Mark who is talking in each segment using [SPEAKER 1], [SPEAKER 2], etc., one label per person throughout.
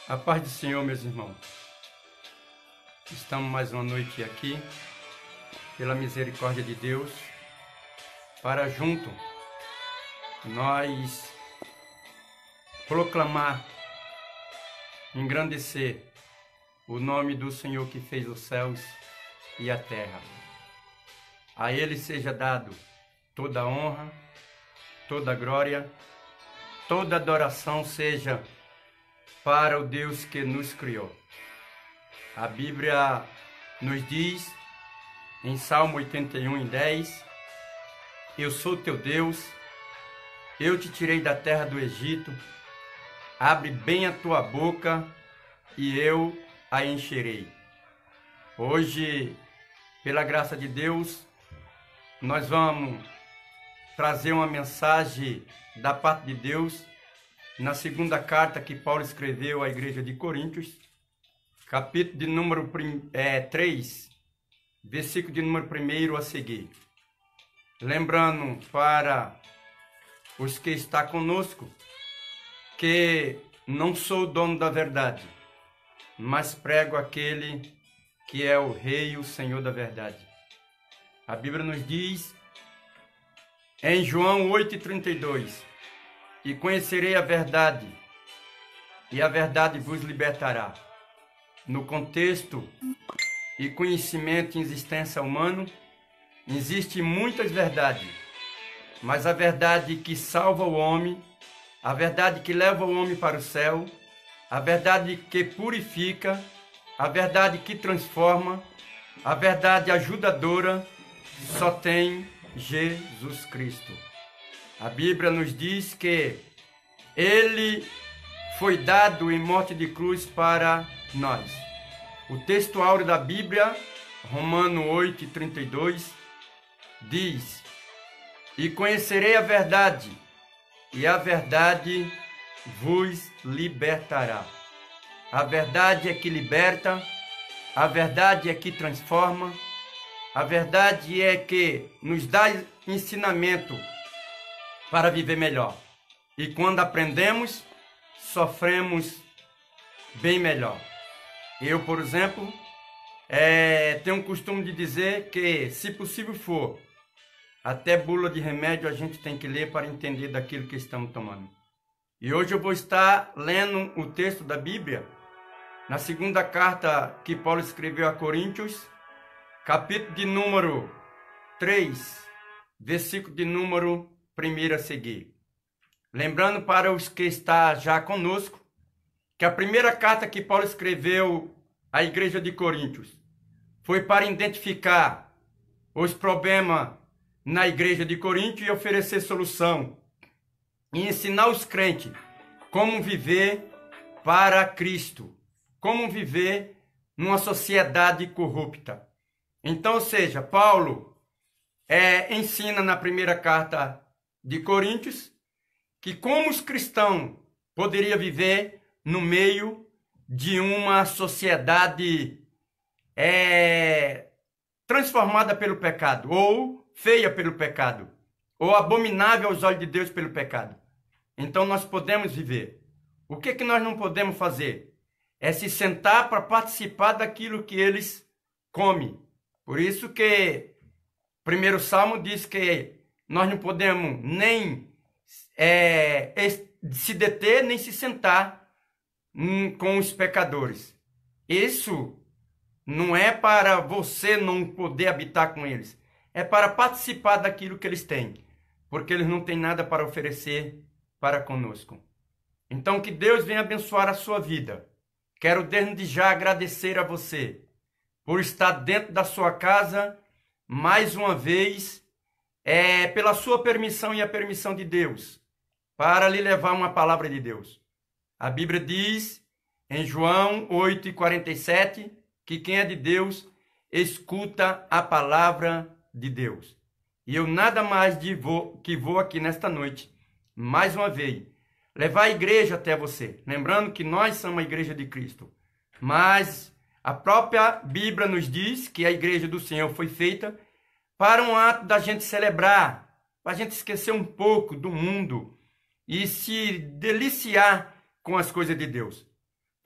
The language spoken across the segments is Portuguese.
[SPEAKER 1] A paz do Senhor, meus irmãos. Estamos mais uma noite aqui, pela misericórdia de Deus, para junto nós proclamar, engrandecer o nome do Senhor que fez os céus e a terra. A Ele seja dado toda a honra, toda a glória, toda a adoração seja para o Deus que nos criou. A Bíblia nos diz, em Salmo 81:10, eu sou teu Deus, eu te tirei da terra do Egito, abre bem a tua boca e eu a encherei. Hoje, pela graça de Deus, nós vamos trazer uma mensagem da parte de Deus na segunda carta que Paulo escreveu à igreja de Coríntios, capítulo de número 3, versículo de número 1 a seguir. Lembrando para os que estão conosco que não sou o dono da verdade, mas prego aquele que é o Rei e o Senhor da verdade. A Bíblia nos diz em João 8:32, e conhecerei a verdade, e a verdade vos libertará. No contexto e conhecimento em existência humana, existem muitas verdades, mas a verdade que salva o homem, a verdade que leva o homem para o céu, a verdade que purifica, a verdade que transforma, a verdade ajudadora, só tem Jesus Cristo. A Bíblia nos diz que Ele foi dado em morte de cruz para nós. O texto áureo da Bíblia, Romanos 8:32, diz: e conhecerei a verdade, e a verdade vos libertará. A verdade é que liberta, a verdade é que transforma, a verdade é que nos dá ensinamento para viver melhor. E quando aprendemos, sofremos bem melhor. Eu, por exemplo, tenho o costume de dizer que, se possível for, até bula de remédio a gente tem que ler para entender daquilo que estamos tomando. E hoje eu vou estar lendo o texto da Bíblia, na segunda carta que Paulo escreveu a Coríntios, capítulo de número 3, versículo de número 1 a seguir. Lembrando para os que estão já conosco, que a primeira carta que Paulo escreveu à igreja de Coríntios foi para identificar os problemas na igreja de Coríntios e oferecer solução, e ensinar os crentes como viver para Cristo, como viver numa sociedade corrupta. Então, ou seja, Paulo ensina na primeira carta de Coríntios que como os cristãos poderiam viver no meio de uma sociedade transformada pelo pecado, ou feia pelo pecado, ou abominável aos olhos de Deus pelo pecado. Então nós podemos viver. O que nós não podemos fazer? É se sentar para participar daquilo que eles comem. Por isso que o primeiro Salmo diz que nós não podemos nem se deter, nem se sentar com os pecadores. Isso não é para você não poder habitar com eles. É para participar daquilo que eles têm. Porque eles não têm nada para oferecer para conosco. Então que Deus venha abençoar a sua vida. Quero desde já agradecer a você por estar dentro da sua casa mais uma vez, pela sua permissão e a permissão de Deus, para lhe levar uma palavra de Deus. A Bíblia diz em João 8:47 que quem é de Deus escuta a palavra de Deus. E eu nada mais vou aqui nesta noite, mais uma vez, levar a igreja até você. Lembrando que nós somos a igreja de Cristo. Mas a própria Bíblia nos diz que a igreja do Senhor foi feita para um ato da gente celebrar, para a gente esquecer um pouco do mundo e se deliciar com as coisas de Deus.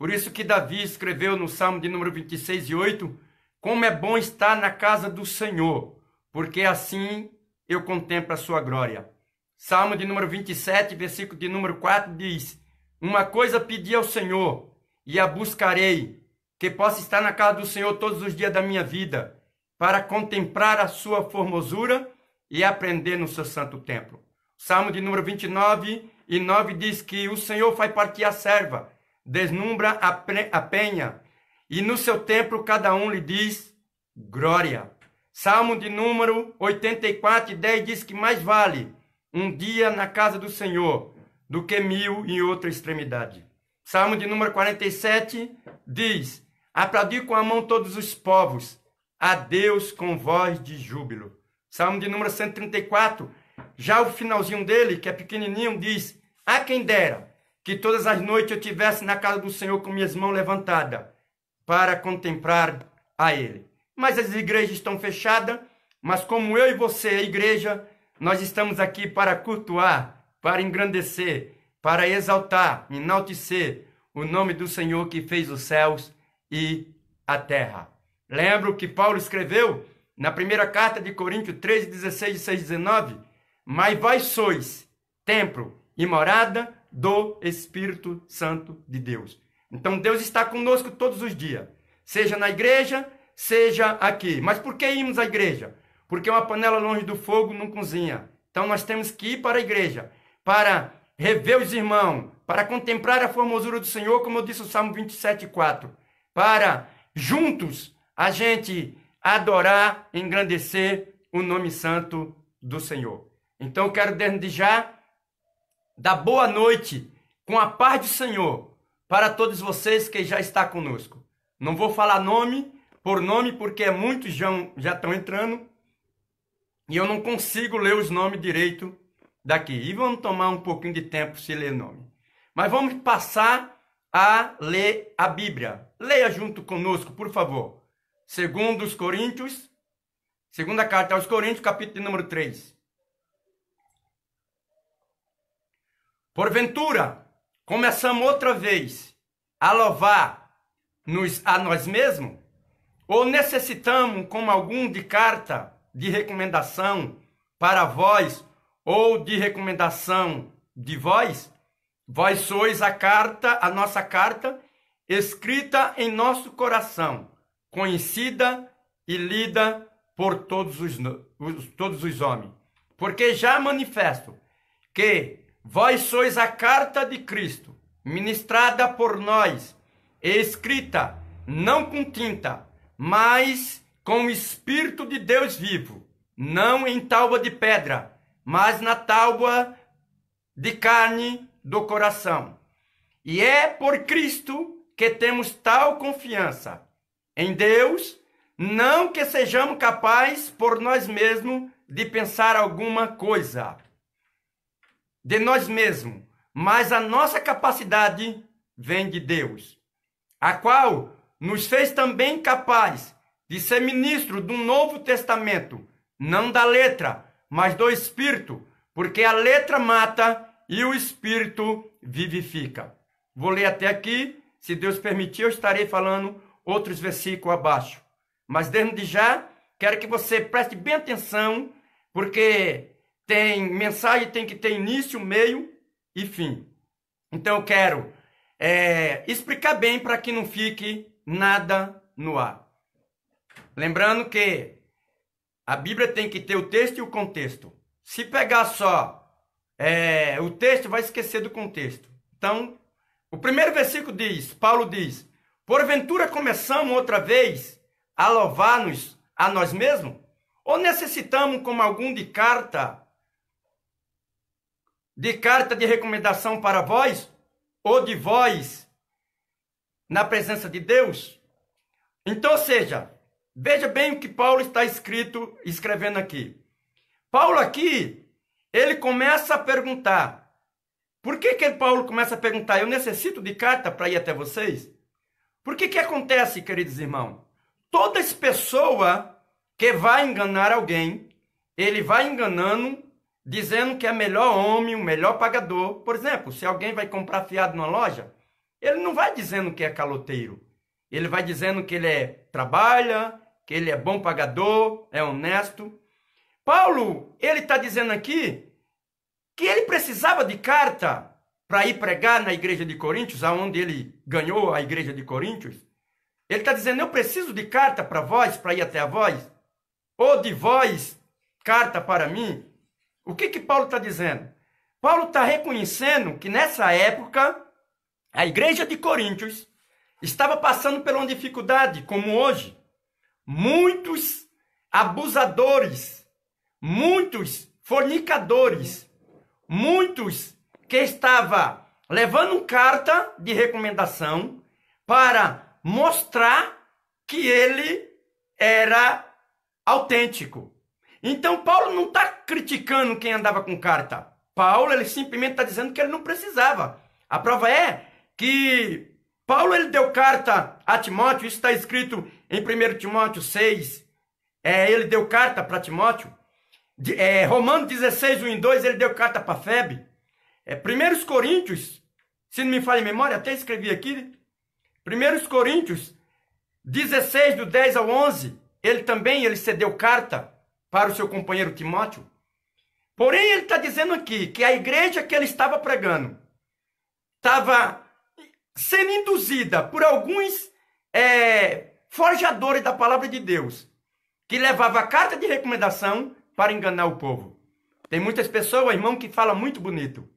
[SPEAKER 1] Por isso que Davi escreveu no Salmo de número 26:8, como é bom estar na casa do Senhor, porque assim eu contemplo a sua glória. Salmo de número 27, versículo de número 4 diz, uma coisa pedi ao Senhor e a buscarei, que possa estar na casa do Senhor todos os dias da minha vida, para contemplar a sua formosura e aprender no seu santo templo. Salmo de número 29:9 diz que o Senhor faz partir a serva, deslumbra a penha, e no seu templo cada um lhe diz glória. Salmo de número 84:10 diz que mais vale um dia na casa do Senhor do que 1000 em outra extremidade. Salmo de número 47 diz, aplaudir com a mão todos os povos, a Deus com voz de júbilo. Salmo de número 134, já o finalzinho dele, que é pequenininho, diz, a quem dera que todas as noites eu estivesse na casa do Senhor com minhas mãos levantadas para contemplar a Ele. Mas as igrejas estão fechadas, mas como eu e você, a igreja, nós estamos aqui para cultuar, para engrandecer, para exaltar, enaltecer o nome do Senhor que fez os céus e a terra. Lembro que Paulo escreveu na primeira carta de Coríntios 13:16, 16, 19, mas vós sois templo e morada do Espírito Santo de Deus. Então Deus está conosco todos os dias, seja na igreja, seja aqui. Mas por que irmos à igreja? Porque uma panela longe do fogo não cozinha. Então nós temos que ir para a igreja, para rever os irmãos, para contemplar a formosura do Senhor, como eu disse o Salmo 27:4, para juntos a gente adorar, engrandecer o nome santo do Senhor. Então eu quero desde já dar boa noite com a paz do Senhor para todos vocês que já estão conosco. Não vou falar nome por nome, porque muitos já estão entrando e eu não consigo ler os nomes direito daqui. E vamos tomar um pouquinho de tempo se ler nome. Mas vamos passar a ler a Bíblia. Leia junto conosco, por favor. Segundo os Coríntios, segunda carta aos Coríntios, capítulo de número 3. Porventura, começamos outra vez a louvar-nos a nós mesmos? Ou necessitamos, como algum, de carta de recomendação para vós, ou de recomendação de vós? Vós sois a nossa carta, escrita em nosso coração, conhecida e lida por todos os homens. Porque já manifesto que vós sois a carta de Cristo, ministrada por nós, e escrita não com tinta, mas com o Espírito de Deus vivo, não em tábua de pedra, mas na tábua de carne do coração. E é por Cristo que temos tal confiança em Deus, não que sejamos capazes por nós mesmos de pensar alguma coisa de nós mesmos, mas a nossa capacidade vem de Deus, a qual nos fez também capaz de ser ministro do Novo Testamento, não da letra, mas do Espírito, porque a letra mata e o Espírito vivifica. Vou ler até aqui, se Deus permitir, eu estarei falando outros versículos abaixo. Mas desde já, quero que você preste bem atenção, porque mensagem tem que ter início, meio e fim. Então eu quero explicar bem para que não fique nada no ar. Lembrando que a Bíblia tem que ter o texto e o contexto. Se pegar só o texto, vai esquecer do contexto. Então, o primeiro versículo diz, Paulo diz, porventura começamos outra vez a louvar-nos a nós mesmos? Ou necessitamos, como algum, de carta de recomendação para vós, ou de vós na presença de Deus? Então, ou seja, veja bem o que Paulo está escrevendo aqui. Paulo aqui, ele começa a perguntar. Por que Paulo começa a perguntar? Eu necessito de carta para ir até vocês? Por que acontece, queridos irmãos? Toda pessoa que vai enganar alguém, ele vai enganando, dizendo que é melhor homem, o melhor pagador. Por exemplo, se alguém vai comprar fiado numa loja, ele não vai dizendo que é caloteiro. Ele vai dizendo que ele trabalha, que ele é bom pagador, é honesto. Paulo, ele está dizendo aqui que ele precisava de carta para ir pregar na igreja de Coríntios, aonde ele ganhou a igreja de Coríntios. Ele está dizendo, eu preciso de carta para vós, para ir até a vós? Ou de vós, carta para mim? O que Paulo está dizendo? Paulo está reconhecendo que nessa época, a igreja de Coríntios estava passando por uma dificuldade, como hoje. Muitos abusadores, muitos fornicadores, muitos que estavam levando carta de recomendação para mostrar que ele era autêntico. Então, Paulo não está criticando quem andava com carta. Paulo, ele simplesmente está dizendo que ele não precisava. A prova é que Paulo, ele deu carta a Timóteo, isso está escrito em 1 Timóteo 6. Ele deu carta para Timóteo. Romanos 16, 1 e 2, ele deu carta para Febe. 1 Coríntios, se não me falha a memória, até escrevi aqui. 1 Coríntios 16, do 10 ao 11, ele cedeu carta para o seu companheiro Timóteo. Porém, ele está dizendo aqui que a igreja que ele estava pregando estava sendo induzida por alguns forjadores da palavra de Deus, que levavam a carta de recomendação para enganar o povo. Tem muitas pessoas, irmão, que falam muito bonito.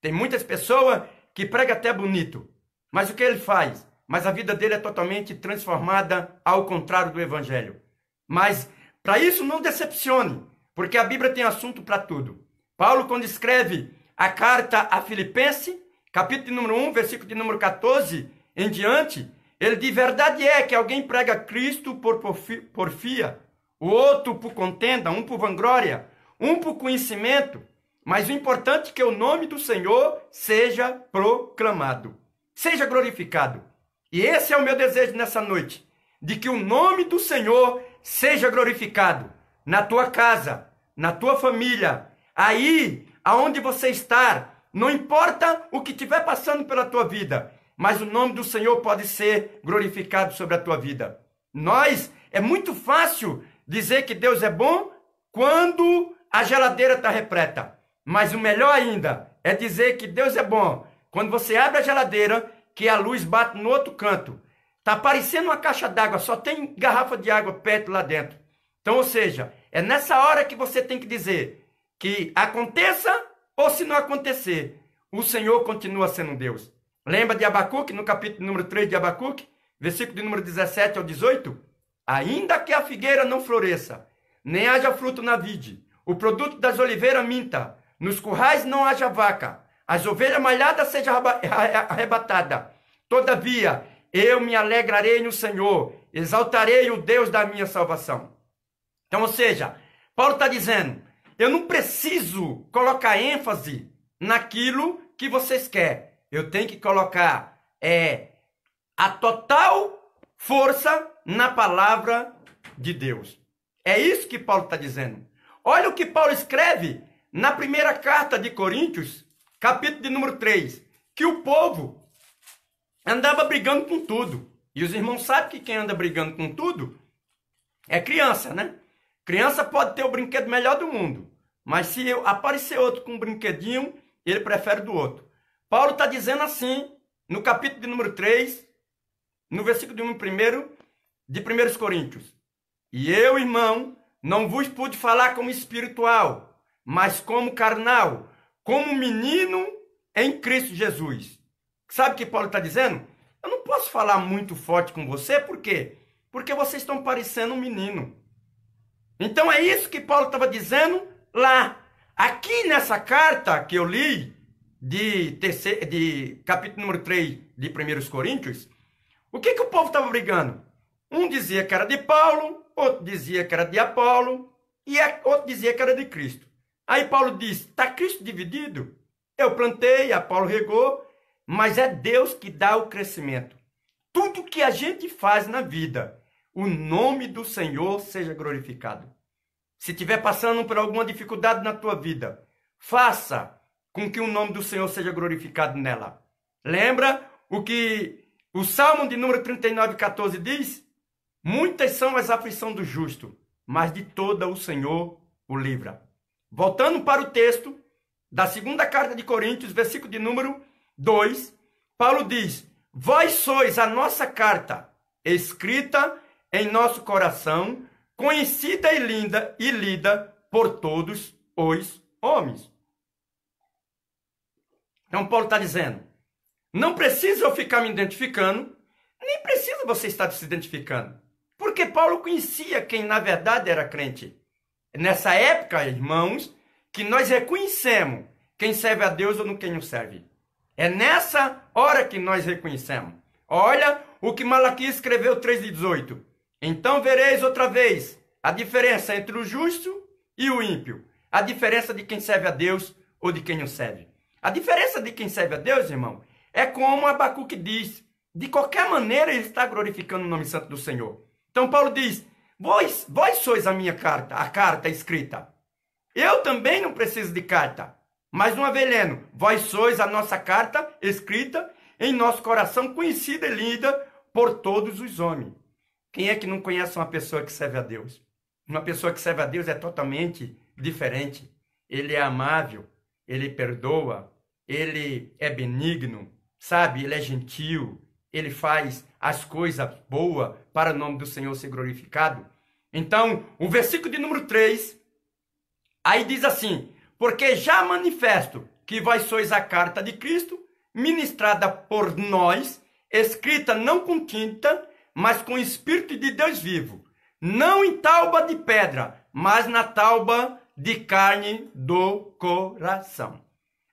[SPEAKER 1] Tem muitas pessoas que pregam até bonito. Mas o que ele faz? Mas a vida dele é totalmente transformada ao contrário do evangelho. Mas para isso não decepcione, porque a Bíblia tem assunto para tudo. Paulo, quando escreve a carta a Filipenses, capítulo de número 1, versículo de número 14 em diante, ele diz, verdade é que alguém prega Cristo por porfia, o outro por contenda, um por vanglória, um por conhecimento, mas o importante é que o nome do Senhor seja proclamado, seja glorificado. E esse é o meu desejo nessa noite, de que o nome do Senhor seja glorificado na tua casa, na tua família, aí aonde você está. Não importa o que estiver passando pela tua vida, mas o nome do Senhor pode ser glorificado sobre a tua vida. É muito fácil dizer que Deus é bom quando a geladeira está repleta. Mas o melhor ainda é dizer que Deus é bom quando você abre a geladeira, que a luz bate no outro canto. Está parecendo uma caixa d'água, só tem garrafa de água perto lá dentro. Então, ou seja, é nessa hora que você tem que dizer que aconteça ou se não acontecer, o Senhor continua sendo Deus. Lembra de Abacuque, no capítulo número 3 de Abacuque, versículo de número 17 ao 18? Ainda que a figueira não floresça, nem haja fruto na vide, o produto das oliveiras minta, nos currais não haja vaca, as ovelhas malhadas sejam arrebatadas. Todavia, eu me alegrarei no Senhor, exaltarei o Deus da minha salvação. Então, ou seja, Paulo está dizendo, eu não preciso colocar ênfase naquilo que vocês querem. Eu tenho que colocar a total força na palavra de Deus. É isso que Paulo está dizendo. Olha o que Paulo escreve na primeira carta de Coríntios, capítulo de número 3, que o povo andava brigando com tudo. E os irmãos sabem que quem anda brigando com tudo é criança, né? Criança pode ter o brinquedo melhor do mundo, mas se aparecer outro com um brinquedinho, ele prefere do outro. Paulo está dizendo assim, no capítulo de número 3, no versículo de 1 de 1 Coríntios. E eu, irmão, não vos pude falar como espiritual, mas como carnal, como menino em Cristo Jesus. Sabe o que Paulo está dizendo? Eu não posso falar muito forte com você, por quê? Porque vocês estão parecendo um menino. Então é isso que Paulo estava dizendo lá. Aqui nessa carta que eu li, de capítulo número 3 de 1 Coríntios, o que o povo estava brigando? Um dizia que era de Paulo, outro dizia que era de Apolo, e outro dizia que era de Cristo. Aí Paulo diz, está Cristo dividido? Eu plantei, Apolo regou, mas é Deus que dá o crescimento. Tudo que a gente faz na vida, o nome do Senhor seja glorificado. Se estiver passando por alguma dificuldade na tua vida, faça com que o nome do Senhor seja glorificado nela. Lembra o que o Salmo de número 39, 14 diz? Muitas são as aflições do justo, mas de toda o Senhor o livra. Voltando para o texto da segunda carta de Coríntios, versículo de número 2, Paulo diz: vós sois a nossa carta, escrita em nosso coração, conhecida e lida por todos os homens. Então Paulo está dizendo, não precisa eu ficar me identificando, nem precisa você estar se identificando. Porque Paulo conhecia quem na verdade era crente. Nessa época, irmãos, que nós reconhecemos quem serve a Deus ou quem não serve. É nessa hora que nós reconhecemos. Olha o que Malaquias escreveu 3:18. Então vereis outra vez a diferença entre o justo e o ímpio. A diferença de quem serve a Deus ou de quem não serve. A diferença de quem serve a Deus, irmão, é como Abacuque diz. De qualquer maneira ele está glorificando o nome santo do Senhor. Então Paulo diz, vós sois a minha carta, a carta escrita. Eu também não preciso de carta. Mais uma vez lendo, vós sois a nossa carta escrita em nosso coração, conhecida e lida por todos os homens. Quem é que não conhece uma pessoa que serve a Deus? Uma pessoa que serve a Deus é totalmente diferente. Ele é amável, ele perdoa, ele é benigno, sabe? Ele é gentil, ele faz as coisas boas para o nome do Senhor ser glorificado. Então, o versículo de número 3, aí diz assim, porque já manifesto que vós sois a carta de Cristo, ministrada por nós, escrita não com tinta, mas com o Espírito de Deus vivo, não em tábua de pedra, mas na tábua de carne do coração.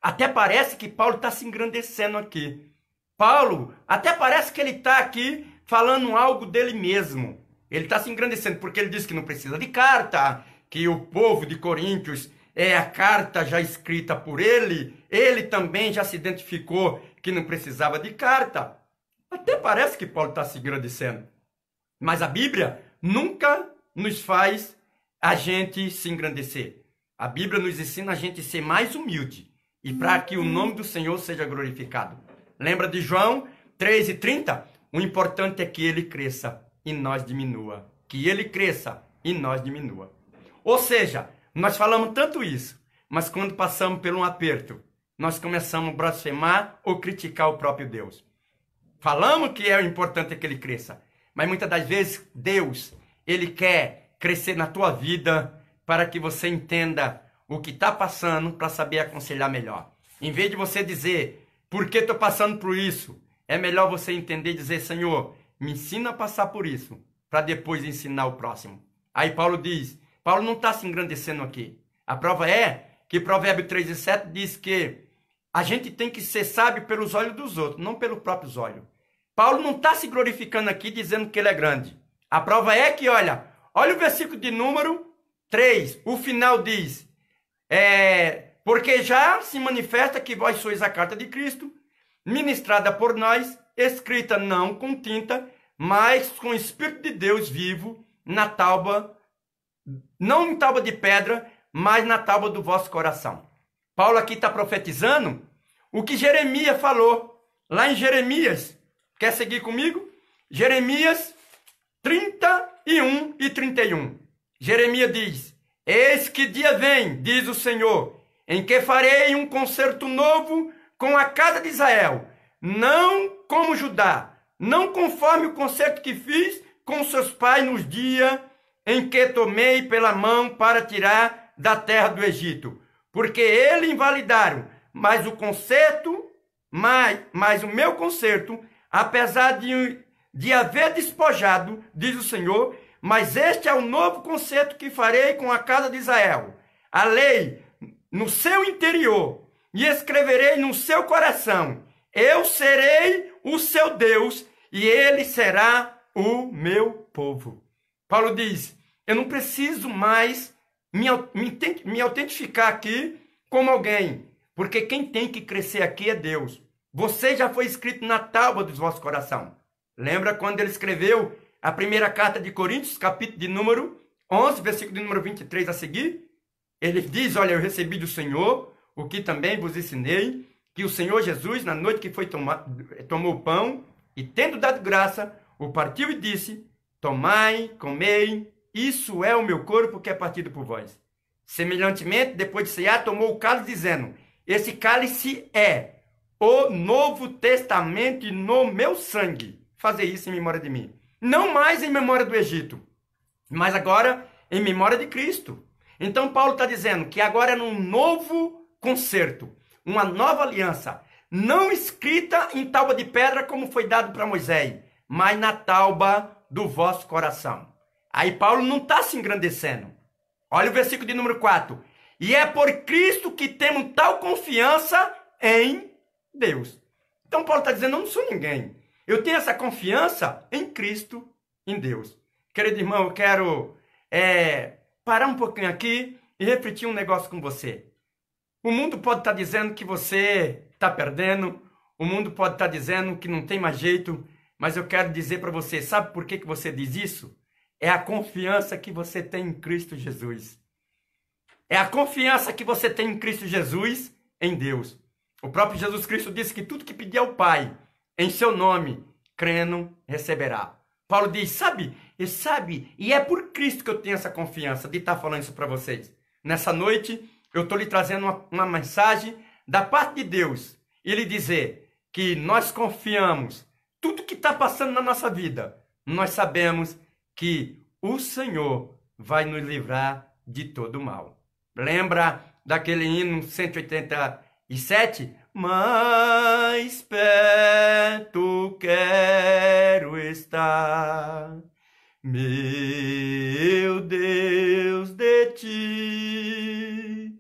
[SPEAKER 1] Até parece que Paulo está se engrandecendo aqui. Paulo, até parece que ele está aqui falando algo dele mesmo. Ele está se engrandecendo porque ele diz que não precisa de carta, que o povo de Coríntios é a carta já escrita por ele. Ele também já se identificou que não precisava de carta. Até parece que Paulo está se engrandecendo. Mas a Bíblia nunca nos faz a gente se engrandecer. A Bíblia nos ensina a gente ser mais humilde e para que o nome do Senhor seja glorificado. Lembra de João 3:30? O importante é que ele cresça e nós diminua. Que ele cresça e nós diminua. Ou seja, nós falamos tanto isso, mas quando passamos por um aperto, nós começamos a blasfemar ou criticar o próprio Deus. Falamos que é o importante é que ele cresça, mas muitas das vezes Deus, ele quer crescer na tua vida para que você entenda o que está passando para saber aconselhar melhor. Em vez de você dizer, por que estou passando por isso? É melhor você entender e dizer, Senhor, me ensina a passar por isso, para depois ensinar o próximo. Aí Paulo diz, Paulo não está se engrandecendo aqui. A prova é que Provérbio 3:7 diz que a gente tem que ser sábio pelos olhos dos outros, não pelos próprios olhos. Paulo não está se glorificando aqui dizendo que ele é grande. A prova é que, olha o versículo de número 3, o final diz, porque já se manifesta que vós sois a carta de Cristo, ministrada por nós, escrita não com tinta, mas com o Espírito de Deus vivo, na tábua, não em tábua de pedra, mas na tábua do vosso coração. Paulo aqui está profetizando o que Jeremias falou, lá em Jeremias. Quer seguir comigo? Jeremias 31 e 31. Jeremias diz, eis que dia vem, diz o Senhor, em que farei um concerto novo com a casa de Israel, não como Judá, não conforme o concerto que fiz com seus pais nos dias em que tomei pela mão para tirar da terra do Egito, porque eles invalidaram, mas o meu concerto, apesar de haver despojado, diz o Senhor, mas este é o novo concerto que farei com a casa de Israel. A lei no seu interior e escreverei no seu coração. Eu serei o seu Deus e ele será o meu povo. Paulo diz, eu não preciso mais me autentificar aqui como alguém, porque quem tem que crescer aqui é Deus. Você já foi escrito na tábua dos vossos coração. Lembra quando ele escreveu a primeira carta de Coríntios, capítulo de número 11, versículo de número 23 a seguir? Ele diz, olha, eu recebi do Senhor o que também vos ensinei, que o Senhor Jesus, na noite que tomou o pão, e tendo dado graça, o partiu e disse: tomai, comei, isso é o meu corpo que é partido por vós. Semelhantemente, depois de cear, tomou o cálice, dizendo: esse cálice é o Novo Testamento no meu sangue. Fazer isso em memória de mim. Não mais em memória do Egito, mas agora em memória de Cristo. Então Paulo está dizendo que agora é num novo concerto, uma nova aliança, não escrita em tábua de pedra como foi dado para Moisés, mas na tábua do vosso coração. Aí Paulo não está se engrandecendo. Olha o versículo de número 4. E é por Cristo que temos tal confiança em Deus. Então Paulo está dizendo: eu não sou ninguém. Eu tenho essa confiança em Cristo, em Deus. Querido irmão, eu quero parar um pouquinho aqui e refletir um negócio com você. O mundo pode estar dizendo que você está perdendo. O mundo pode estar dizendo que não tem mais jeito. Mas eu quero dizer para você, sabe por que você diz isso? É a confiança que você tem em Cristo Jesus. É a confiança que você tem em Cristo Jesus, em Deus. O próprio Jesus Cristo disse que tudo que pedir ao Pai, em seu nome, crendo, receberá. Paulo diz, sabe, e é por Cristo que eu tenho essa confiança de estar falando isso para vocês. Nessa noite, eu estou lhe trazendo uma mensagem da parte de Deus. E lhe dizer que nós confiamos, tudo que está passando na nossa vida, nós sabemos que o Senhor vai nos livrar de todo mal. Lembra daquele hino 187? Mais perto quero estar, meu Deus, de ti,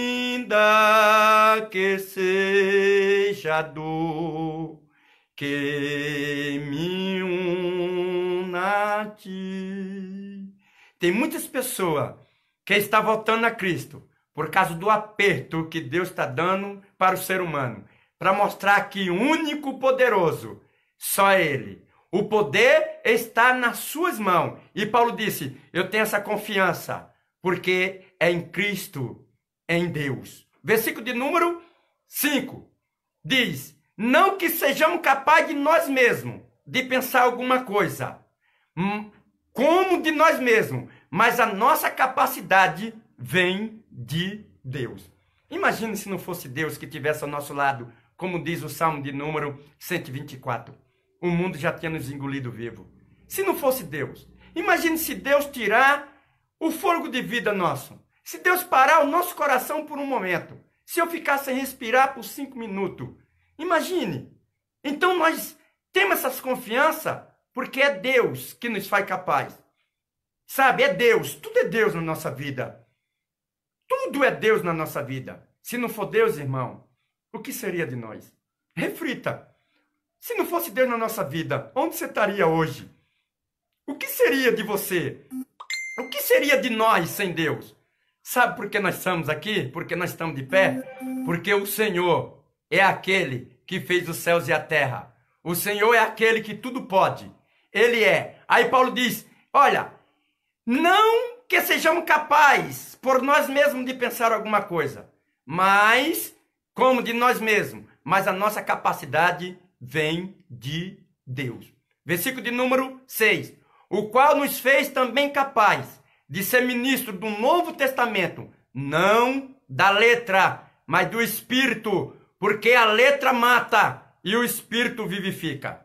[SPEAKER 1] ainda que seja dor que me una a ti. Tem muitas pessoas que estão voltando a Cristo por causa do aperto que Deus está dando para o ser humano, para mostrar que o único poderoso, só Ele. O poder está nas suas mãos. E Paulo disse, eu tenho essa confiança, porque é em Cristo, em Deus. Versículo de número 5 diz, não que sejamos capazes de nós mesmos, de pensar alguma coisa, como de nós mesmos, mas a nossa capacidade vem de Deus. Imagine se não fosse Deus que estivesse ao nosso lado, como diz o Salmo de número 124. O mundo já tinha nos engolido vivo. Se não fosse Deus, imagine se Deus tirar o fôlego de vida nosso. Se Deus parar o nosso coração por um momento. Se eu ficar sem respirar por 5 minutos. Imagine. Então nós temos essa confiança porque é Deus que nos faz capaz. Sabe, é Deus. Tudo é Deus na nossa vida. Tudo é Deus na nossa vida. Se não for Deus, irmão, o que seria de nós? Reflita. Se não fosse Deus na nossa vida, onde você estaria hoje? O que seria de você? O que seria de nós sem Deus? Sabe por que nós estamos aqui? Porque nós estamos de pé? Porque o Senhor é aquele que fez os céus e a terra. O Senhor é aquele que tudo pode. Ele é. Aí Paulo diz, olha, não que sejamos capazes por nós mesmos de pensar alguma coisa, mas como de nós mesmos, mas a nossa capacidade vem de Deus. Versículo de número 6. O qual nos fez também capaz de ser ministro do Novo Testamento, não da letra, mas do Espírito, porque a letra mata e o Espírito vivifica.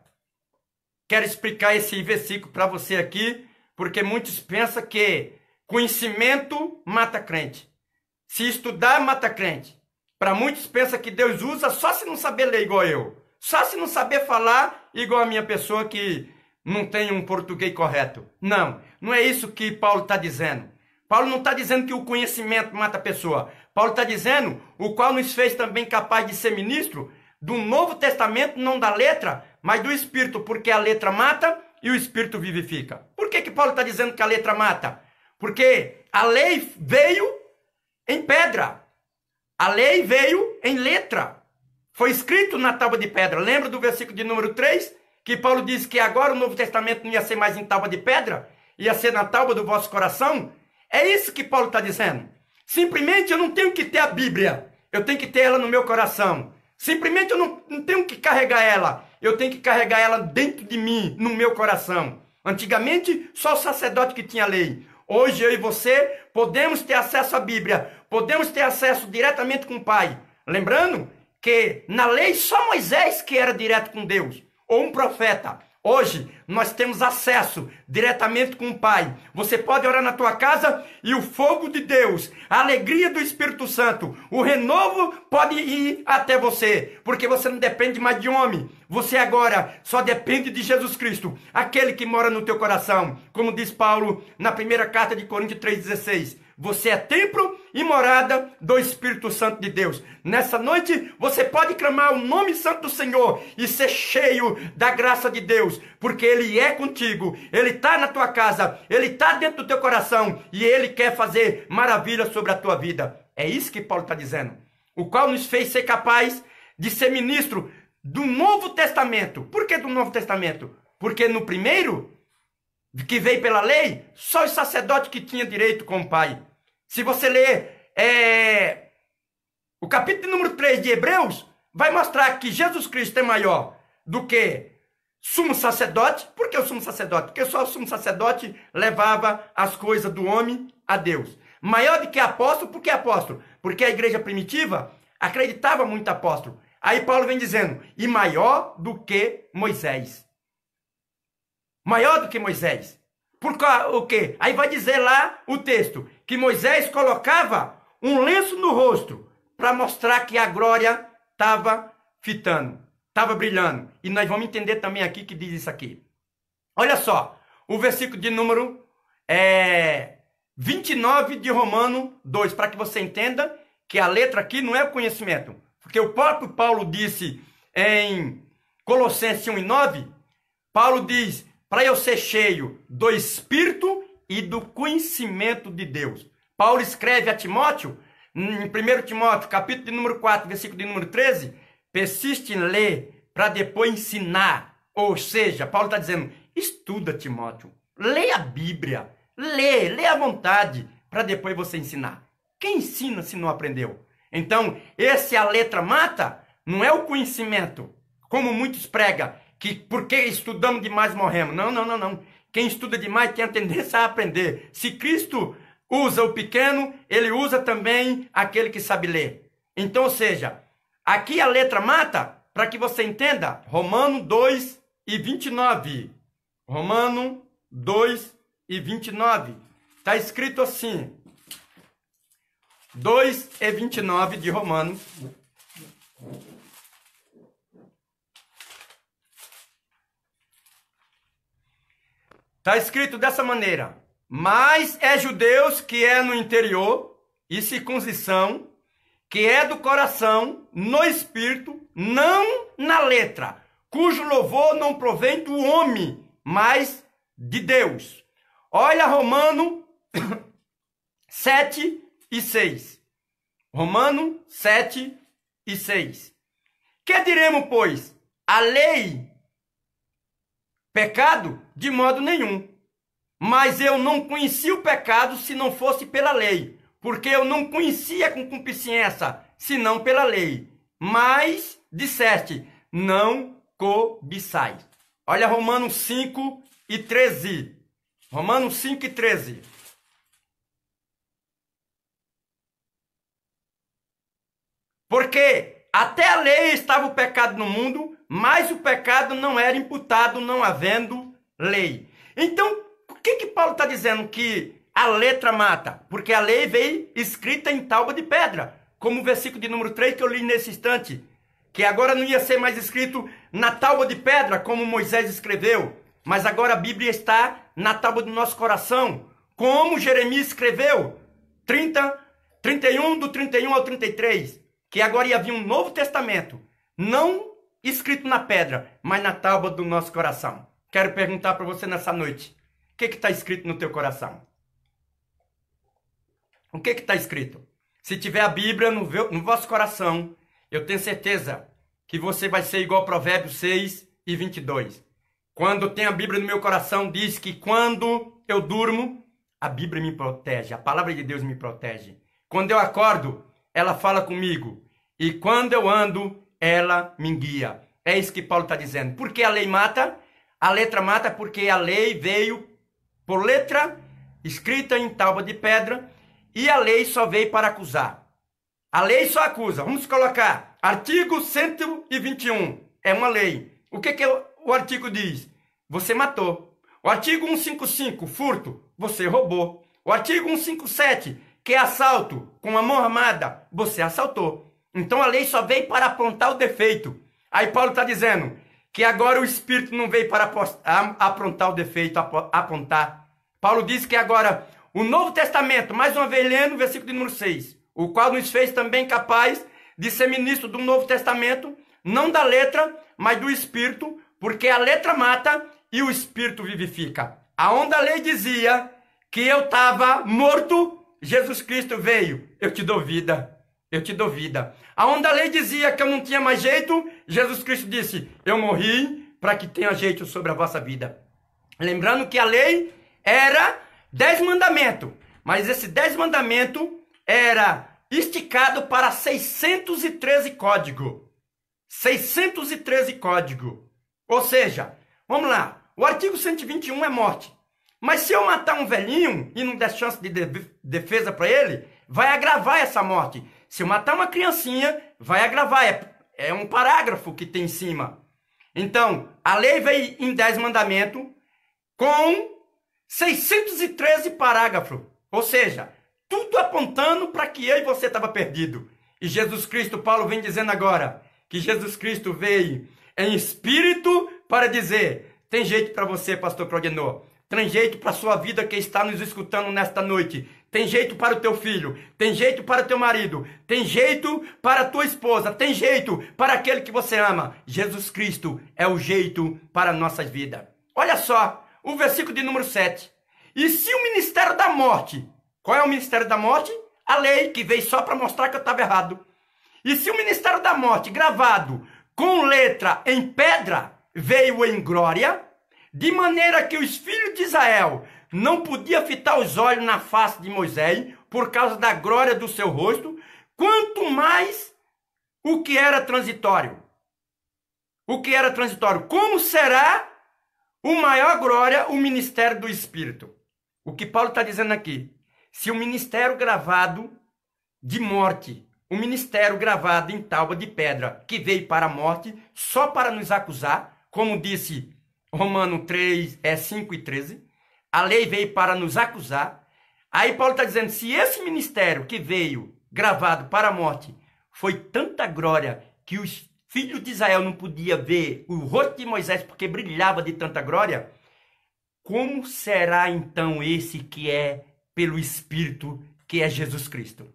[SPEAKER 1] Quero explicar esse versículo para você aqui, porque muitos pensam que conhecimento mata crente. Se estudar, mata crente. Para muitos pensam que Deus usa só se não saber ler igual eu. Só se não saber falar igual a minha pessoa que não tem um português correto. Não, não é isso que Paulo está dizendo. Paulo não está dizendo que o conhecimento mata a pessoa. Paulo está dizendo, o qual nos fez também capaz de ser ministro do Novo Testamento, não da letra, mas do Espírito, porque a letra mata e o Espírito vivifica. Por que Paulo está dizendo que a letra mata? Porque a lei veio em pedra. A lei veio em letra. Foi escrito na tábua de pedra. Lembra do versículo de número 3? Que Paulo diz que agora o Novo Testamento não ia ser mais em tábua de pedra? Ia ser na tábua do vosso coração? É isso que Paulo está dizendo. Simplesmente eu não tenho que ter a Bíblia. eu tenho que ter ela no meu coração. Simplesmente eu não tenho que carregar ela, eu tenho que carregar ela dentro de mim, no meu coração. Antigamente, só o sacerdote que tinha lei. Hoje, eu e você podemos ter acesso à Bíblia, podemos ter acesso diretamente com o Pai. Lembrando que na lei só Moisés que era direto com Deus, ou um profeta. Hoje, nós temos acesso diretamente com o Pai. Você pode orar na tua casa e o fogo de Deus, a alegria do Espírito Santo, o renovo pode ir até você, porque você não depende mais de homem. Você agora só depende de Jesus Cristo, aquele que mora no teu coração. Como diz Paulo na primeira carta de Coríntios 3,16. Você é templo e morada do Espírito Santo de Deus. Nessa noite, você pode clamar o nome santo do Senhor e ser cheio da graça de Deus, porque Ele é contigo, Ele está na tua casa, Ele está dentro do teu coração e Ele quer fazer maravilhas sobre a tua vida. É isso que Paulo está dizendo. O qual nos fez ser capaz de ser ministro do Novo Testamento. Por que do Novo Testamento? Porque no primeiro, que veio pela lei, só os sacerdotes que tinham direito com o Pai. Se você ler o capítulo número 3 de Hebreus, vai mostrar que Jesus Cristo é maior do que sumo sacerdote. Por que o sumo sacerdote? Porque só o sumo sacerdote levava as coisas do homem a Deus. Maior do que apóstolo, por que apóstolo? Porque a igreja primitiva acreditava muito apóstolo. Aí Paulo vem dizendo, e maior do que Moisés. Maior do que Moisés. Por o quê? Aí vai dizer lá o texto, que Moisés colocava um lenço no rosto para mostrar que a glória estava fitando, estava brilhando. E nós vamos entender também aqui que diz isso aqui. Olha só, o versículo de número 29 de Romano 2, para que você entenda que a letra aqui não é o conhecimento. Porque o próprio Paulo disse em Colossenses 1:9, Paulo diz, para eu ser cheio do Espírito e do conhecimento de Deus. Paulo escreve a Timóteo, em 1 Timóteo, capítulo de número 4, versículo de número 13, persiste em ler para depois ensinar. Ou seja, Paulo está dizendo, estuda, Timóteo, lê a Bíblia, lê à vontade, para depois você ensinar. Quem ensina se não aprendeu? Então, esse a letra mata não é o conhecimento, como muitos pregam, que porque estudamos demais morremos. Não. Quem estuda demais tem a tendência a aprender. Se Cristo usa o pequeno, ele usa também aquele que sabe ler. Então, ou seja, aqui a letra mata, para que você entenda, Romano 2:29. Romano 2:29. Está escrito assim. 2:29 de Romanos. Está escrito dessa maneira. Mas é judeus que é no interior, e circuncisão, que é do coração, no espírito, não na letra, cujo louvor não provém do homem, mas de Deus. Olha Romano 7:6. Romano 7:6. Que diremos, pois? A lei, pecado? De modo nenhum. Mas eu não conhecia o pecado se não fosse pela lei, porque eu não conhecia com concupiscência, senão pela lei. Mas disseste, não cobiçai. Olha Romanos 5:13. Romanos 5:13. Porque até a lei estava o pecado no mundo, mas o pecado não era imputado não havendo lei. Então, por que Paulo está dizendo que a letra mata? Porque a lei veio escrita em tábua de pedra, como o versículo de número 3 que eu li nesse instante, que agora não ia ser mais escrito na tábua de pedra, como Moisés escreveu, mas agora a Bíblia está na tábua do nosso coração, como Jeremias escreveu, 31 do 31 ao 33, que agora ia vir um novo testamento, não escrito na pedra, mas na tábua do nosso coração. Quero perguntar para você nessa noite, o que está escrito no teu coração? O que está escrito? Se tiver a Bíblia no vosso coração, eu tenho certeza que você vai ser igual a Provérbios 6:22. Quando tem a Bíblia no meu coração, diz que quando eu durmo, a Bíblia me protege, a palavra de Deus me protege. Quando eu acordo, ela fala comigo. e quando eu ando, ela me guia. É isso que Paulo está dizendo. Por que a lei mata? A letra mata porque a lei veio por letra escrita em tábua de pedra e a lei só veio para acusar. A lei só acusa. Vamos colocar artigo 121. É uma lei. O que o artigo diz? Você matou. O artigo 155, furto, você roubou. O artigo 157, que é assalto com a mão armada, você assaltou. Então a lei só veio para apontar o defeito. Aí Paulo está dizendo que agora o Espírito não veio para aprontar o defeito, apontar. Paulo diz que agora o Novo Testamento, mais uma vez lendo o versículo de número 6, o qual nos fez também capaz de ser ministro do Novo Testamento, não da letra, mas do Espírito, porque a letra mata e o Espírito vivifica. Aonde a lei dizia que eu estava morto, Jesus Cristo veio, eu te dou vida. Eu te dou vida. Aonde a lei dizia que eu não tinha mais jeito, Jesus Cristo disse, eu morri para que tenha jeito sobre a vossa vida. Lembrando que a lei era 10 mandamentos, mas esse 10 mandamentos era esticado para 613 códigos. 613 códigos. Ou seja, vamos lá, o artigo 121 é morte. Mas se eu matar um velhinho e não der chance de defesa para ele, vai agravar essa morte. Se eu matar uma criancinha, vai agravar. É um parágrafo que tem em cima. Então, a lei veio em 10 mandamentos com 613 parágrafos. Ou seja, tudo apontando para que eu e você estava perdido. E Jesus Cristo, Paulo vem dizendo agora, que Jesus Cristo veio em espírito para dizer, tem jeito para você, pastor Claudenor. Tem jeito para a sua vida que está nos escutando nesta noite. Tem jeito para o teu filho. Tem jeito para o teu marido. Tem jeito para a tua esposa. Tem jeito para aquele que você ama. Jesus Cristo é o jeito para nossas vidas. Olha só, o versículo de número 7. E se o ministério da morte... Qual é o ministério da morte? A lei, que veio só para mostrar que eu estava errado. E se o ministério da morte, gravado com letra em pedra, veio em glória... De maneira que os filhos de Israel não podiam fitar os olhos na face de Moisés por causa da glória do seu rosto, quanto mais o que era transitório. O que era transitório. Como será o maior glória, o ministério do Espírito? O que Paulo está dizendo aqui. Se o ministério gravado de morte, o ministério gravado em tábua de pedra, que veio para a morte, só para nos acusar, como disse Romano 3, 5 e 13, a lei veio para nos acusar. Aí Paulo está dizendo, se esse ministério que veio gravado para a morte foi tanta glória que os filhos de Israel não podiam ver o rosto de Moisés porque brilhava de tanta glória, como será então esse que é pelo Espírito, que é Jesus Cristo?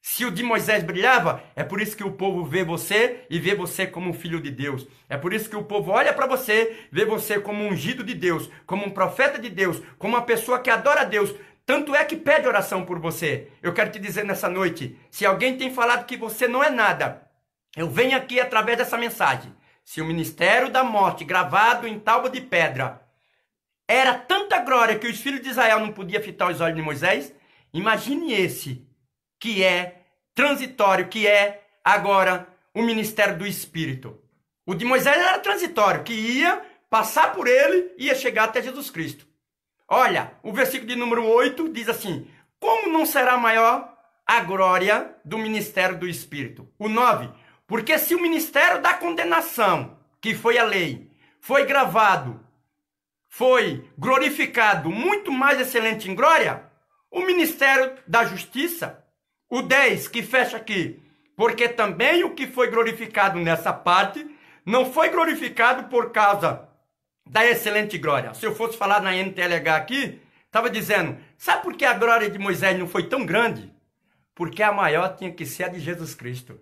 [SPEAKER 1] Se o de Moisés brilhava, é por isso que o povo vê você e vê você como um filho de Deus. É por isso que o povo olha para você, vê você como um ungido de Deus, como um profeta de Deus, como uma pessoa que adora a Deus. Tanto é que pede oração por você. Eu quero te dizer nessa noite, se alguém tem falado que você não é nada, eu venho aqui através dessa mensagem. Se o ministério da morte, gravado em tábua de pedra, era tanta glória que os filhos de Israel não podiam fitar os olhos de Moisés, imagine esse que é transitório, que é agora o ministério do Espírito. O de Moisés era transitório, que ia passar por ele e ia chegar até Jesus Cristo. Olha, o versículo de número 8 diz assim, como não será maior a glória do ministério do Espírito? O 9, porque se o ministério da condenação, que foi a lei, foi gravado, foi glorificado, muito mais excelente em glória, o ministério da justiça, o 10, que fecha aqui, porque também o que foi glorificado nessa parte, não foi glorificado por causa da excelente glória. Se eu fosse falar na NTLH aqui, estava dizendo, sabe por que a glória de Moisés não foi tão grande? Porque a maior tinha que ser a de Jesus Cristo.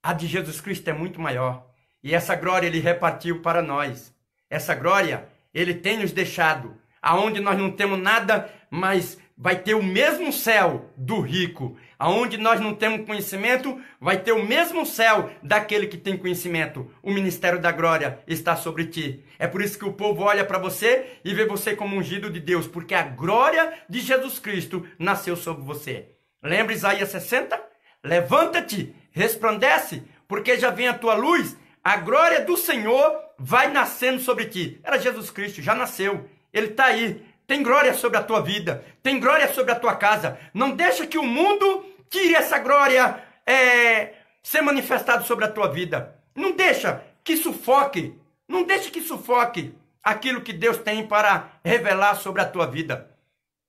[SPEAKER 1] A de Jesus Cristo é muito maior. E essa glória ele repartiu para nós. Essa glória ele tem nos deixado, aonde nós não temos nada, mas vai ter o mesmo céu do rico. Aonde nós não temos conhecimento, vai ter o mesmo céu daquele que tem conhecimento. O ministério da glória está sobre ti. É por isso que o povo olha para você e vê você como ungido de Deus, porque a glória de Jesus Cristo nasceu sobre você. Lembra Isaías 60? Levanta-te, resplandece, porque já vem a tua luz, a glória do Senhor vai nascendo sobre ti. Era Jesus Cristo, já nasceu, ele está aí. Tem glória sobre a tua vida, tem glória sobre a tua casa. Não deixa que o mundo tire essa glória ser manifestada sobre a tua vida. Não deixa que sufoque, não deixa que sufoque aquilo que Deus tem para revelar sobre a tua vida.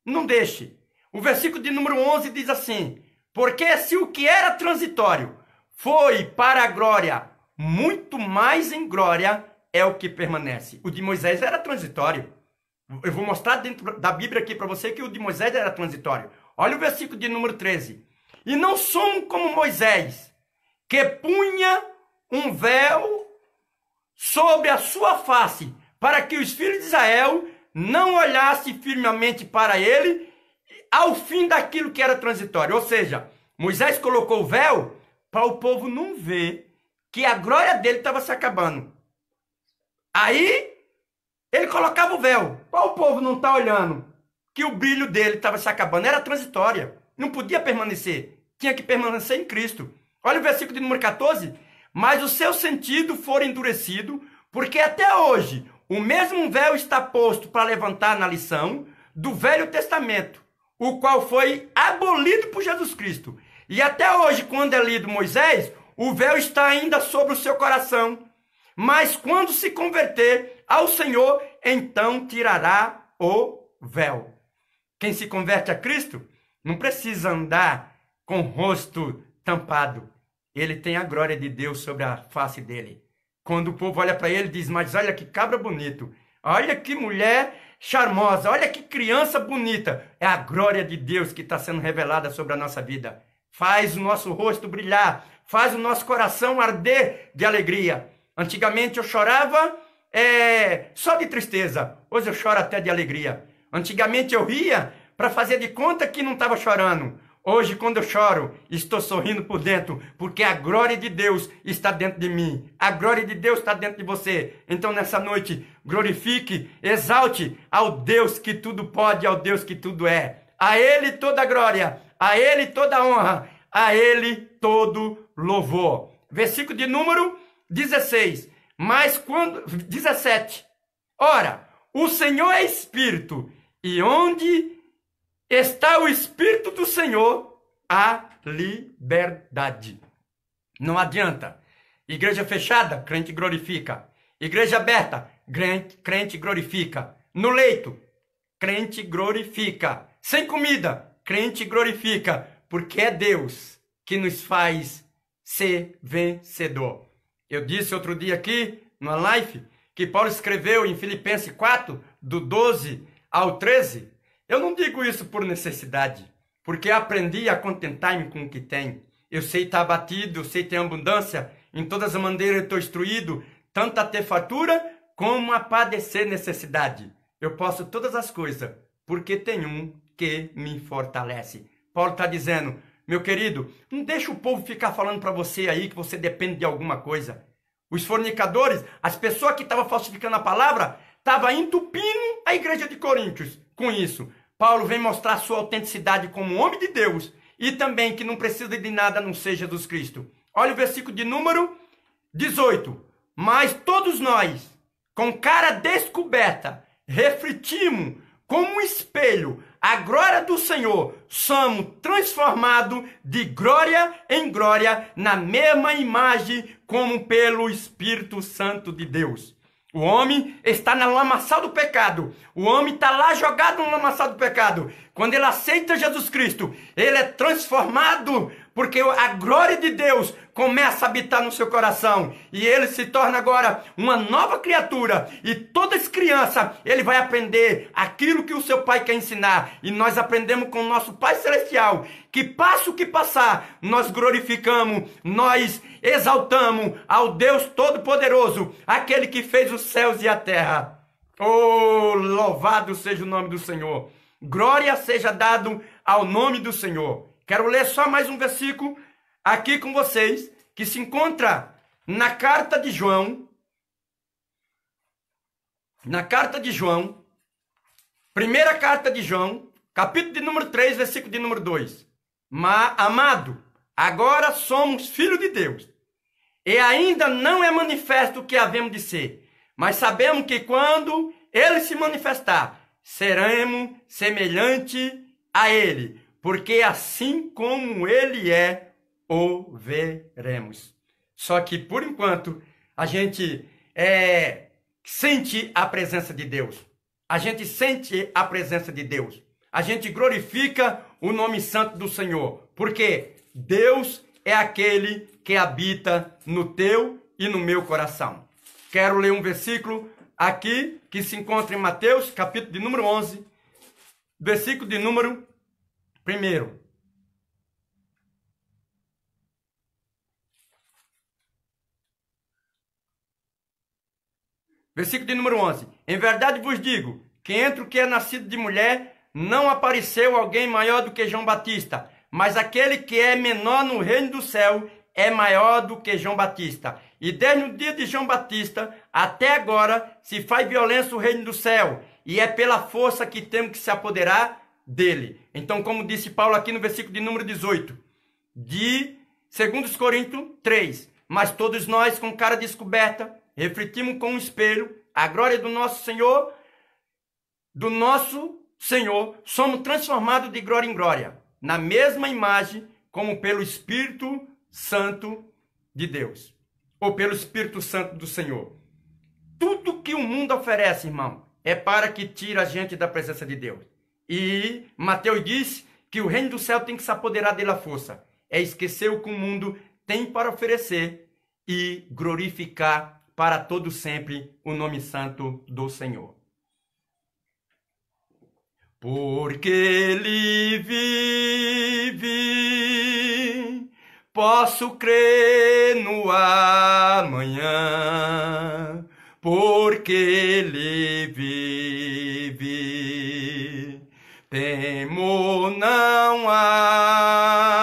[SPEAKER 1] Não deixe. O versículo de número 11 diz assim: porque se o que era transitório foi para a glória, muito mais em glória é o que permanece. O de Moisés era transitório. Eu vou mostrar dentro da Bíblia aqui para você que o de Moisés era transitório. Olha o versículo de número 13. E não somos como Moisés, que punha um véu sobre a sua face, para que os filhos de Israel não olhassem firmemente para ele ao fim daquilo que era transitório. Ou seja, Moisés colocou o véu para o povo não ver que a glória dele estava se acabando. Aí ele colocava o véu para o povo não estar olhando que o brilho dele estava se acabando. Era transitória, não podia permanecer, tinha que permanecer em Cristo. Olha o versículo de número 14. Mas o seu sentido for endurecido, porque até hoje o mesmo véu está posto para levantar na lição do Velho Testamento, o qual foi abolido por Jesus Cristo. E até hoje, quando é lido Moisés, o véu está ainda sobre o seu coração. Mas quando se converter ao Senhor, então tirará o véu. Quem se converte a Cristo não precisa andar com o rosto tampado. Ele tem a glória de Deus sobre a face dele. Quando o povo olha para ele, diz: mas olha que cabra bonito, olha que mulher charmosa, olha que criança bonita. É a glória de Deus que está sendo revelada sobre a nossa vida. Faz o nosso rosto brilhar, faz o nosso coração arder de alegria. Antigamente eu chorava só de tristeza, hoje eu choro até de alegria. Antigamente eu ria para fazer de conta que não estava chorando. Hoje, quando eu choro, estou sorrindo por dentro, porque a glória de Deus está dentro de mim. A glória de Deus está dentro de você. Então, nessa noite, glorifique, exalte ao Deus que tudo pode, ao Deus que tudo é. A Ele toda a glória, a Ele toda a honra, a Ele todo louvor. Versículo de número 16. Mas quando... 17. Ora, o Senhor é Espírito, e onde está o Espírito do Senhor, a liberdade. Não adianta. Igreja fechada, crente glorifica. Igreja aberta, crente glorifica. No leito, crente glorifica. Sem comida, crente glorifica. Porque é Deus que nos faz ser vencedor. Eu disse outro dia aqui, numa live, que Paulo escreveu em Filipenses 4, do 12 ao 13. Eu não digo isso por necessidade, porque eu aprendi a contentar-me com o que tem. Eu sei estar abatido, eu sei ter abundância, em todas as maneiras eu estou instruído, tanto a ter fartura, como a padecer necessidade. Eu posso todas as coisas, porque tem um que me fortalece. Paulo está dizendo: meu querido, não deixa o povo ficar falando para você aí que você depende de alguma coisa. Os fornicadores, as pessoas que estavam falsificando a palavra, estavam entupindo a igreja de Coríntios. Com isso, Paulo vem mostrar sua autenticidade como homem de Deus e também que não precisa de nada a não ser Jesus Cristo. Olha o versículo de número 18. Mas todos nós, com cara descoberta, refletimos como um espelho a glória do Senhor, somos transformados de glória em glória na mesma imagem como pelo Espírito Santo de Deus. O homem está na lamaçal do pecado. O homem está lá jogado no lamaçal do pecado. Quando ele aceita Jesus Cristo, ele é transformado, porque a glória de Deus começa a habitar no seu coração. E ele se torna agora uma nova criatura. E toda criança, ele vai aprender aquilo que o seu pai quer ensinar. E nós aprendemos com o nosso Pai Celestial, que passa o que passar, nós glorificamos, nós exaltamos ao Deus Todo-Poderoso, aquele que fez os céus e a terra. Oh, louvado seja o nome do Senhor. Glória seja dado ao nome do Senhor. Quero ler só mais um versículo aqui com vocês, que se encontra na carta de João. Na carta de João, primeira carta de João, capítulo de número 3, versículo de número 2. Amado, Agora somos filhos de Deus. E ainda não é manifesto o que havemos de ser. Mas sabemos que quando ele se manifestar, seremos semelhantes a ele. Porque assim como ele é, o veremos. Só que, por enquanto, a gente sente a presença de Deus. A gente sente a presença de Deus. A gente glorifica o nome santo do Senhor. Porque Deus é aquele que habita no teu e no meu coração. Quero ler um versículo aqui que se encontra em Mateus, capítulo de número 11, versículo de número 1. Versículo de número 11. Em verdade vos digo que entre o que é nascido de mulher não apareceu alguém maior do que João Batista, mas aquele que é menor no reino do céu é maior do que João Batista. E desde o dia de João Batista até agora se faz violência o reino do céu, e é pela força que temos que se apoderar dele. Então, como disse Paulo aqui no versículo de número 18, de 2 Coríntios 3, mas todos nós com cara descoberta, refletimos com um espelho a glória do nosso Senhor, somos transformados de glória em glória, na mesma imagem como pelo Espírito Santo de Deus, ou pelo Espírito Santo do Senhor. Tudo que o mundo oferece, irmão, é para que tire a gente da presença de Deus. E Mateus diz que o reino do céu tem que se apoderar dele à força. É esquecer o que o mundo tem para oferecer e glorificar para todo sempre o nome santo do Senhor. Porque ele vive, posso crer no amanhã. Porque ele vive, temor não há.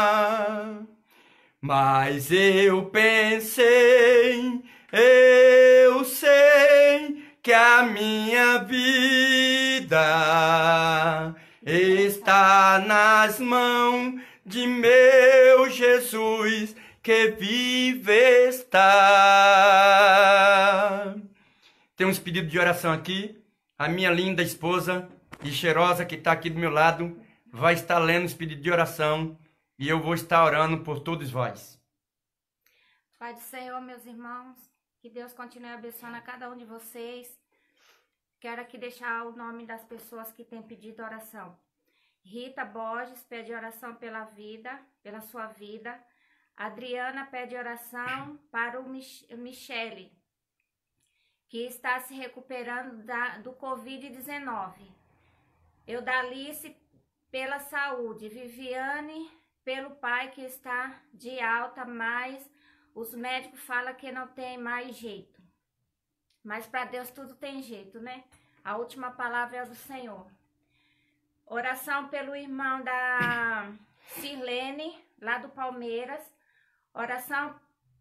[SPEAKER 1] Mas eu pensei, eu sei que a minha vida está nas mãos de meu Jesus, que vive está. Tem uns pedidos de oração aqui. A minha linda esposa e cheirosa que está aqui do meu lado vai estar lendo os pedidos de oração e eu vou estar orando por todos vós.
[SPEAKER 2] Pai do Senhor, meus irmãos, que Deus continue abençoando a cada um de vocês. Quero aqui deixar o nome das pessoas que têm pedido oração. Rita Borges pede oração pela vida, pela sua vida. Adriana pede oração para o Michele, que está se recuperando do Covid-19. Eudalice pela saúde. Viviane pelo pai que está de alta, mas os médicos falam que não tem mais jeito. Mas para Deus tudo tem jeito, né? A última palavra é do Senhor. Oração pelo irmão da Sirlene, lá do Palmeiras. Oração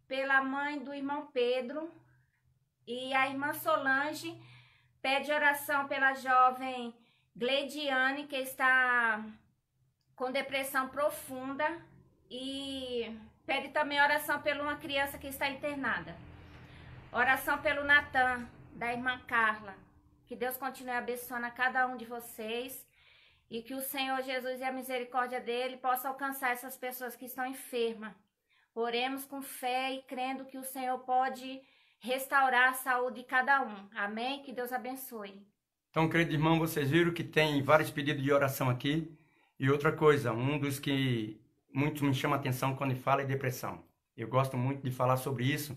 [SPEAKER 2] pela mãe do irmão Pedro. E a irmã Solange pede oração pela jovem Gleidiane, que está com depressão profunda. E pede também oração por uma criança que está internada. Oração pelo Natan, da irmã Carla. Que Deus continue abençoando a cada um de vocês. E que o Senhor Jesus e a misericórdia dele possam alcançar essas pessoas que estão enfermas. Oremos com fé e crendo que o Senhor pode restaurar a saúde de cada um. Amém? Que Deus abençoe.
[SPEAKER 1] Então, querido irmão, vocês viram que tem vários pedidos de oração aqui. E outra coisa, um dos que muito me chama a atenção quando fala é depressão. Eu gosto muito de falar sobre isso.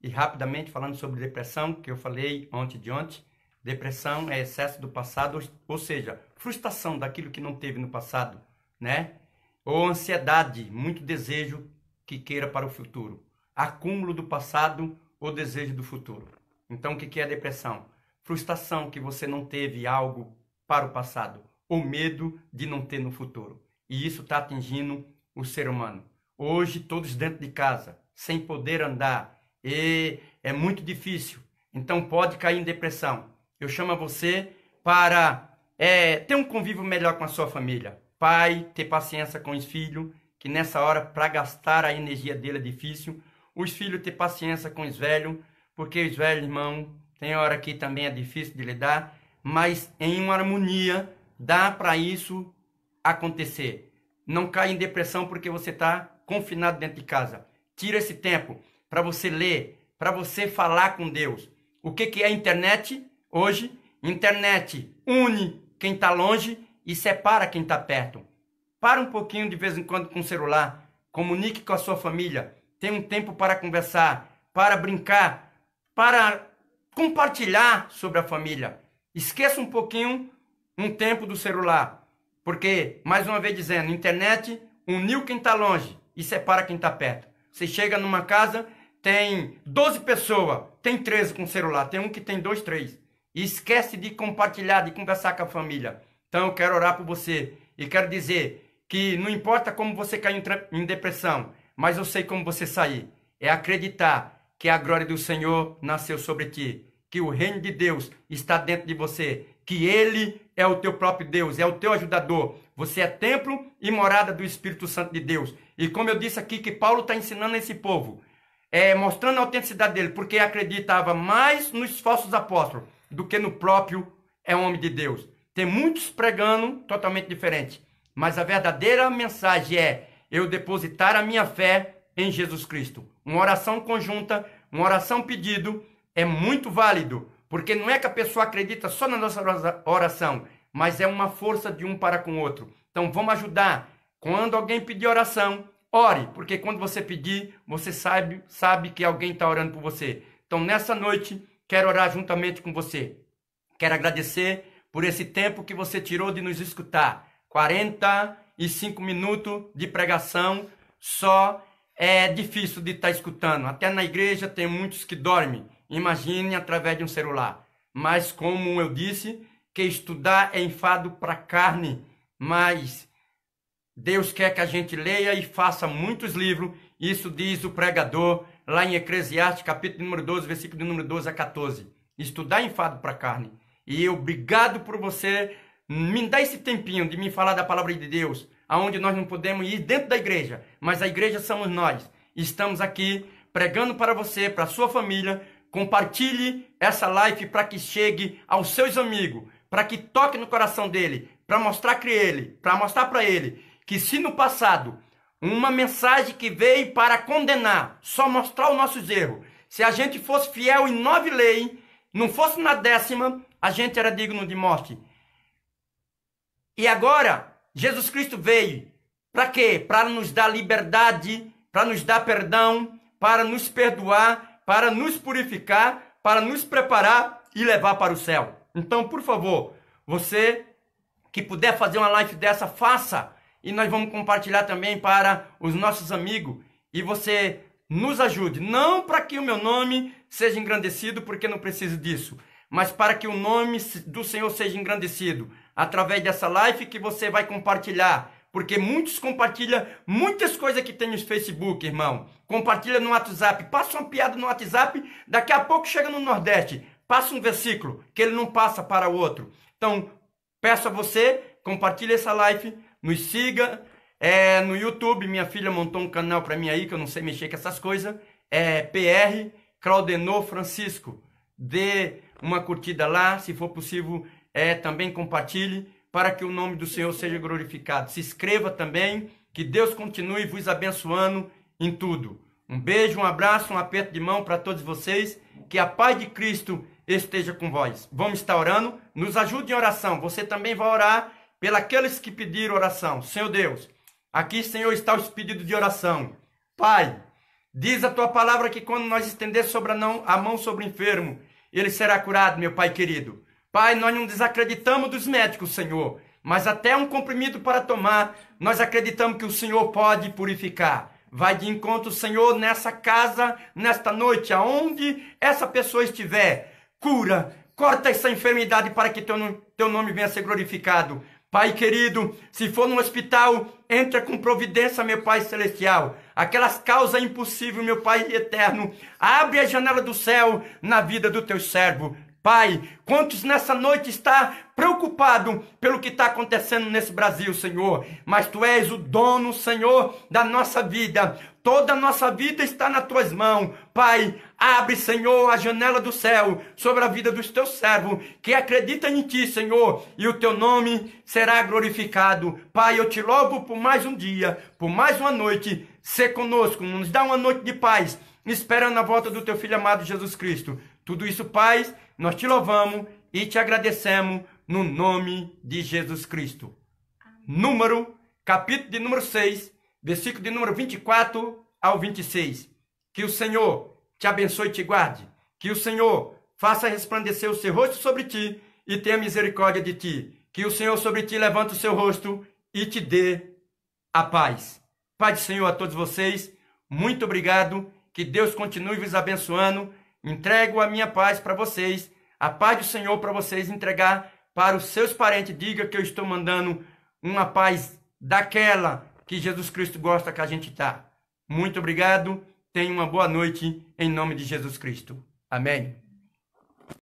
[SPEAKER 1] E rapidamente, falando sobre depressão, que eu falei ontem de ontem, depressão é excesso do passado, ou seja, frustração daquilo que não teve no passado, né? Ou ansiedade, muito desejo que queira para o futuro. Acúmulo do passado ou desejo do futuro. Então, o que é a depressão? Frustração que você não teve algo para o passado, ou medo de não ter no futuro. E isso está atingindo o ser humano. Hoje, todos dentro de casa, sem poder andar, e é muito difícil. Então, pode cair em depressão. Eu chamo a você para ter um convívio melhor com a sua família. Pai, ter paciência com os filhos, que nessa hora, para gastar a energia dele é difícil. Os filhos ter paciência com os velhos, porque os velhos, irmão, tem hora que também é difícil de lidar, mas em uma harmonia dá para isso acontecer. Não cai em depressão porque você está confinado dentro de casa. Tira esse tempo para você ler, para você falar com Deus. O que é a internet hoje? Internet une quem está longe e separa quem está perto. Para um pouquinho de vez em quando com o celular. Comunique com a sua família. Tenha um tempo para conversar, para brincar, para compartilhar sobre a família. Esqueça um pouquinho um tempo do celular. Porque, mais uma vez dizendo, internet uniu quem está longe e separa quem está perto. Você chega numa casa, tem 12 pessoas, tem 13 com celular, tem um que tem 2, 3. E esquece de compartilhar, de conversar com a família. Então eu quero orar por você e quero dizer que não importa como você cair em depressão, mas eu sei como você sair. É acreditar que a glória do Senhor nasceu sobre ti, que o reino de Deus está dentro de você, que Ele é o teu próprio Deus, é o teu ajudador. Você é templo e morada do Espírito Santo de Deus. E como eu disse aqui, que Paulo está ensinando esse povo, mostrando a autenticidade dele, porque acreditava mais nos falsos apóstolos do que no próprio homem de Deus. Tem muitos pregando totalmente diferente, mas a verdadeira mensagem é eu depositar a minha fé em Jesus Cristo. Uma oração conjunta, uma oração pedido é muito válido, porque não é que a pessoa acredita só na nossa oração, mas é uma força de um para com o outro. Então vamos ajudar. Quando alguém pedir oração, ore, porque quando você pedir, você sabe que alguém está orando por você. Então nessa noite, quero orar juntamente com você. Quero agradecer por esse tempo que você tirou de nos escutar. 45 minutos de pregação, só é difícil de estar escutando. Até na igreja tem muitos que dormem. Imagine através de um celular. Mas como eu disse, que estudar é enfado para a carne, mas Deus quer que a gente leia e faça muitos livros. Isso diz o pregador lá em Eclesiastes, capítulo número 12, versículo de número 12 a 14. Estudar é enfado para a carne. E obrigado por você me dar esse tempinho de me falar da palavra de Deus, aonde nós não podemos ir dentro da igreja, mas a igreja somos nós. Estamos aqui pregando para você, para a sua família. Compartilhe essa live para que chegue aos seus amigos, para que toque no coração dele, para mostrar para ele que se no passado uma mensagem que veio para condenar, só mostrar os nossos erros, se a gente fosse fiel em 9 leis, não fosse na 10ª, a gente era digno de morte. E agora, Jesus Cristo veio para quê? Para nos dar liberdade, para nos dar perdão, para nos perdoar, para nos purificar, para nos preparar e levar para o céu. Então, por favor, você que puder fazer uma live dessa, faça. E nós vamos compartilhar também para os nossos amigos. E você nos ajude. Não para que o meu nome seja engrandecido, porque não preciso disso. Mas para que o nome do Senhor seja engrandecido. Através dessa live que você vai compartilhar. Porque muitos compartilham muitas coisas que tem no Facebook, irmão. Compartilha no WhatsApp. Passa uma piada no WhatsApp. Daqui a pouco chega no Nordeste. Passa um versículo que ele não passa para o outro. Então, peço a você, compartilhe essa live. Nos siga no YouTube. Minha filha montou um canal para mim aí, que eu não sei mexer com essas coisas. PR Claudenor Francisco. Dê uma curtida lá. Se for possível, também compartilhe, para que o nome do Senhor seja glorificado. Se inscreva também, que Deus continue vos abençoando em tudo. Um beijo, um abraço, um aperto de mão para todos vocês, que a paz de Cristo esteja com vós. Vamos estar orando, nos ajude em oração. Você também vai orar pelos que pediram oração. Senhor Deus, aqui, Senhor, está os pedidos de oração. Pai, diz a tua palavra que quando nós estender a mão sobre o enfermo, ele será curado, meu Pai querido. Pai, nós não desacreditamos dos médicos, Senhor, mas até um comprimido para tomar, nós acreditamos que o Senhor pode purificar. Vai de encontro, Senhor, nessa casa, nesta noite, aonde essa pessoa estiver. Cura, corta essa enfermidade para que teu nome venha a ser glorificado. Pai querido, se for no hospital, entra com providência, meu Pai celestial. Aquelas causas impossíveis, meu Pai eterno. Abre a janela do céu na vida do teu servo. Pai, quantos nessa noite está preocupado pelo que está acontecendo nesse Brasil, Senhor? Mas Tu és o dono, Senhor, da nossa vida. Toda a nossa vida está nas Tuas mãos. Pai, abre, Senhor, a janela do céu sobre a vida dos Teus servos, que acreditam em Ti, Senhor, e o Teu nome será glorificado. Pai, eu Te louvo por mais um dia, por mais uma noite. Sê conosco, nos dá uma noite de paz, esperando a volta do Teu Filho amado Jesus Cristo. Tudo isso, Pai, nós Te louvamos e Te agradecemos no nome de Jesus Cristo. Capítulo de número 6, versículo de número 24 ao 26. Que o Senhor te abençoe e te guarde. Que o Senhor faça resplandecer o seu rosto sobre ti e tenha misericórdia de ti. Que o Senhor sobre ti levante o seu rosto e te dê a paz. Pai do Senhor a todos vocês, muito obrigado. Que Deus continue vos abençoando. Entrego a minha paz para vocês. A paz do Senhor para vocês entregar para os seus parentes. Diga que eu estou mandando uma paz daquela que Jesus Cristo gosta que a gente tá. Muito obrigado. Tenha uma boa noite em nome de Jesus Cristo. Amém.